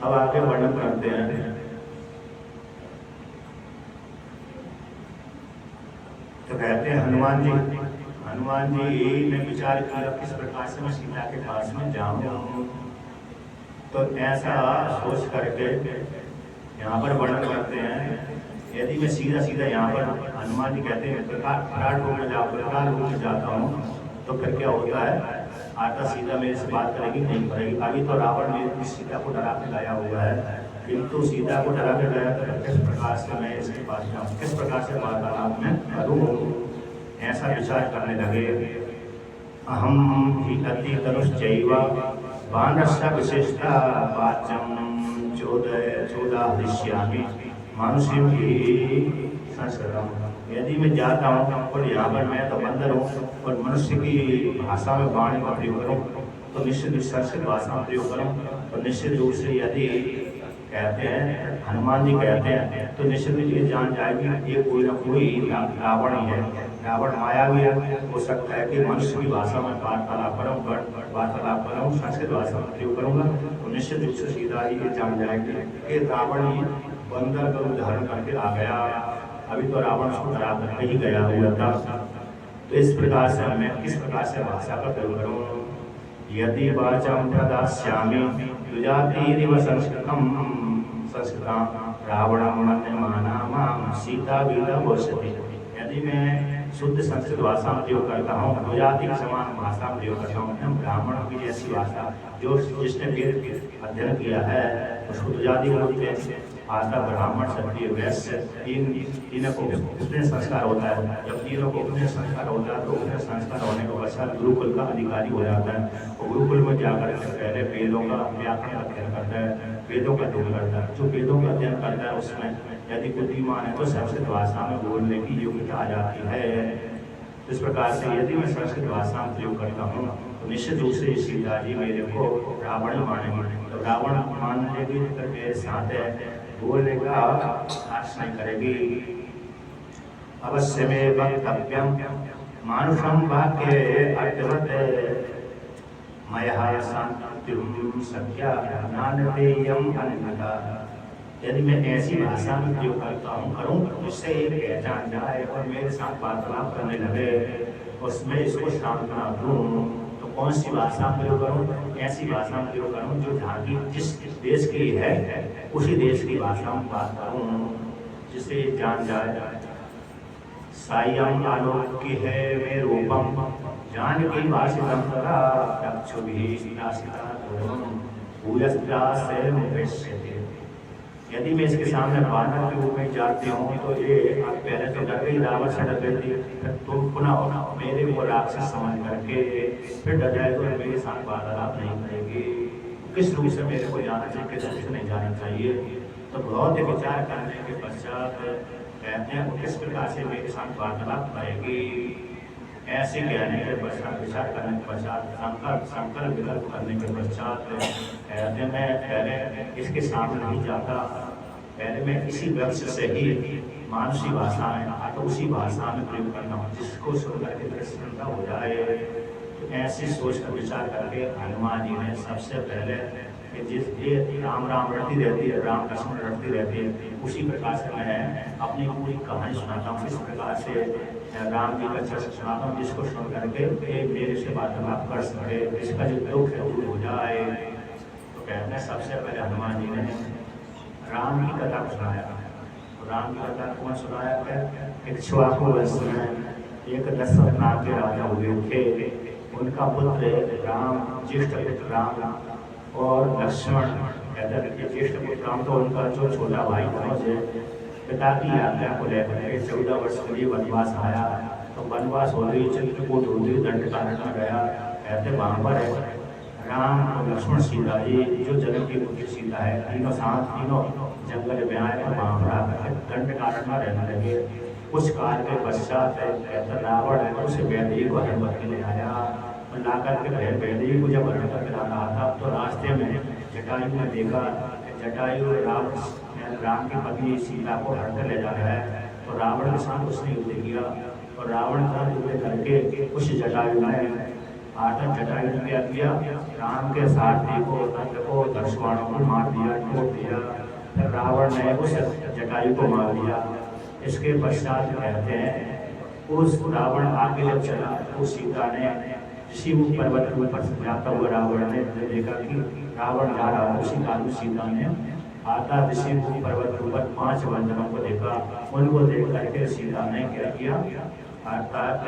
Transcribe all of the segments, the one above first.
अब आगे वर्णन करते हैं। तो कहते हैं हनुमान जी ने विचार किया किस प्रकार से मैं सीता के पास में जाऊं। तो ऐसा सोच करके यहाँ पर वर्णन करते हैं, यदि मैं सीधा सीधा यहाँ पर हनुमान जी कहते हैं प्रकार रूप में जाता हूँ तो फिर क्या होता है, आता सीधा मेरे से बात करेगी नहीं करेगी। अभी तो रावण ने सीता को डरा के लाया हुआ है, किंतु सीता को डरा के लाया तो किस प्रकार से मैं इसके पास जाऊँ, किस प्रकार से वार्तालाप में करूँ, ऐसा विचार करने लगे। अहम ही अति तनुश्चैव बाणस्य विशिष्टा वाच्यम चोदा हृष्यामि मानुषी भी संस्कृतम। यदि मैं जाता हूँ और यहाँ पर मैं तो बंदर हूँ और मनुष्य की भाषा में वाणी का प्रयोग करूँ तो निश्चित संस्कृत भाषा में प्रयोग करूँ तो निश्चित रूप से यदि कहते हैं हनुमान जी कहते हैं तो निश्चित रूप ये जान जाएगी ये कोई ना कोई रावण ही है, रावण मायावी है। हो सकता है कि मनुष्य की भाषा में वार्तालाप करूँ संस्कृत भाषा में प्रयोग करूँगा तो निश्चित रूप से सीधा ही ये जान जाएगी कि रावण ही बंदर का रूप धारण करके आ गया। अभी तो रावण उसको डरा करके ही गया हुआ था। तो इस प्रकार से मैं किस प्रकार से भाषा का प्रयोग करूँ। यदि वाचम प्रदास्यामि युजातिरिव संस्कृतम रावणं मन्यमाना मां सीता विदवसति। यदि मैं शुद्ध संस्कृत भाषा में प्रयोग करता हूँ, गुजराती के समान भाषा में प्रयोग करता हूँ, ब्राह्मणों की जैसी भाषा जो जिसने वेद अध्ययन किया है उसको गुजराती बोलते हैं। आता ब्राह्मण क्षत्रिय वैश्य तीनों को उपनयन संस्कार होता है। जब तीनों को उपनयन संस्कार होता है तो उपनयन संस्कार होने के पश्चात गुरुकुल का अधिकारी हो जाता है। और गुरुकुल में जाकर के पहले वेदों का व्याकरण अध्ययन करता है, वेदों का अध्ययन करता है। जो वेदों का अध्ययन करता है उसमें यदि बुद्धिमान है तो संस्कृत भाषा में बोलने की योग्यता आ जाती है। इस प्रकार से यदि मैं संस्कृत भाषा में प्रयोग करता हूँ तो निश्चित रूप से सीता जी मेरे को रावण मानेंगे। तो रावण मान लेगी तो मेरे साथ है बोलने का आश नहीं करेगी। अवश्य में वक्तव्यम मानुषम वाक्य अर्थवत मया शांतिम सत्या ज्ञानतेयम अन्यथा। यदि मैं ऐसी भाषा में प्रयोग करता हूँ करूँ जिससे ये पहचान जाए और मेरे साथ वार्तालाप करने लगे उसमें इसको शांत ना दूँ तो कौन सी भाषा में प्रयोग करूँ। ऐसी भाषा में प्रयोग करूँ जो जहाँ की जिस देश की है उसी देश की भाषा में बात करूँ जिससे जान जाए। सायं आलोक्य है मे रूपम जान की भाषितम तथा चक्षुभिः यदि मैं इसके सामने बानर के रूप में जाती हूँ तो ये पहले तो डर गई, रावण से डर गई थी, तो पुनः मेरे को राक्षस समझ करके फिर डर जाए तो मेरे साथ वार्तालाप नहीं करेगी। किस रूप से मेरे को जाना चाहिए, किस रूप से नहीं जाना चाहिए। तो बहुत विचार करने के पश्चात कहते हैं वो किस प्रकार से मेरे साथ वार्तालाप करेगी। ऐसे कहने के पश्चात विचार करने के पश्चात संकल्प विकल्प करने के पश्चात कहते मैं पहले इसके सामने नहीं जाता, पहले मैं इसी वृक्ष से ही मानसी भाषा में तो उसी भाषा में प्रयोग करना हो जिसको सुन करके प्रसन्नता हो जाए। तो ऐसी सोच का विचार करके हनुमान जी ने सबसे पहले जिस राम राम रटती रहती है, राम लक्ष्मण रटती रहती है, उसी प्रकार से मैं अपनी पूरी कहानी सुनाता हूँ। इस प्रकार से राम जी का चरित्र सुनाता हूँ जिसको सुन करके मेरे से वार्तालाप कर सके, इसका जो दुख है दूर हो जाए। तो कहते हैं सबसे पहले हनुमान जी ने राम की कथा को सुनाया। तो राम की कथा कौन सुनाया है? इक्ष्वाकु वंश में एक दशरथ नाम के राजा हुए थे, उनका पुत्र राम, ज्येष्ठ पुत्र राम और लक्ष्मण। कहते हैं ज्येष्ठ पुत्र राम तो उनका जो छोटा भाई था उसे पिता की आज्ञा को लेकर 14 वर्ष के लिए वनवास आया। तो वनवास हो रही चित्रकूट होती दंडकारण्य में गया। कहते वहाँ पर है राम और लक्ष्मण सीता जी जो जनक की पुत्री सीता है, तीनों साथ तीनों जंगल में आए और वहाँ पर आकर दंडकारण्य में रहने लगे। कुछ काल के पश्चात कहते रावण है उसे वैदेही को हरण करके ले आया और ला करके वैदेही को जब हरण करके ला रहा था तो रास्ते में जटायु ने देखा, जटायु राम की पत्नी सीता को हरण कर ले जा रहा है। तो रावण के साथ उसने युद्ध किया और रावण का युद्ध करके उस जटायु ने आतन जटायु ने क्या किया, राम के सारथी को नंद को दशवाणों को मार दिया, टोट दिया। फिर रावण ने उस जटायु को मार दिया। इसके पश्चात कहते हैं उस रावण आगे जब चला तो सीता ने शिव पर्वत के ऊपर से जाता हुआ रावण ने देखा कि रावण जा रहा है, उसी कारण सीता ने आता शिव पर्वत के ऊपर 5 बंदरों को देखा। उनको देख करके सीता ने क्या किया, अर्थात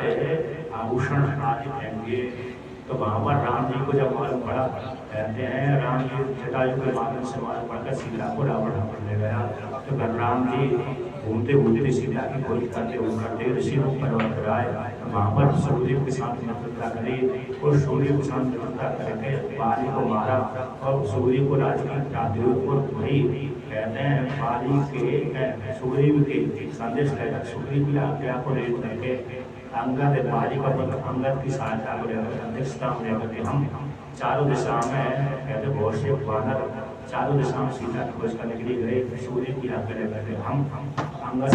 आभूषण आदि पहन। तो वहां पर राम जी को जब मालूम पड़ा, कहते हैं राम जी जटायु के माध्यम से मालूम पड़कर सीता को रावण ले गया। तो फिर राम जी घूमते घूमते सीता की खोज करते ऋषि पर्वत पर आए। वहां पर सुग्रीव के साथ मित्रता करी और सुग्रीव के साथ मित्रता करके बाली को मारा और सुग्रीव को राज की प्राप्ति हुई। और वही कहते हैं बाली के सुग्रीव के संदेश लेकर सुग्रीव की आज्ञा को ले करके अंगद बाली का पुत्र अंगद की सहायता को लेकर अध्यक्षता में लेकर के हम चारों दिशा में कहते बहुत से वानर चारों दिशा में सीता की खोज करने के लिए गए। सुग्रीव की आज्ञा लेकर के हम अंगद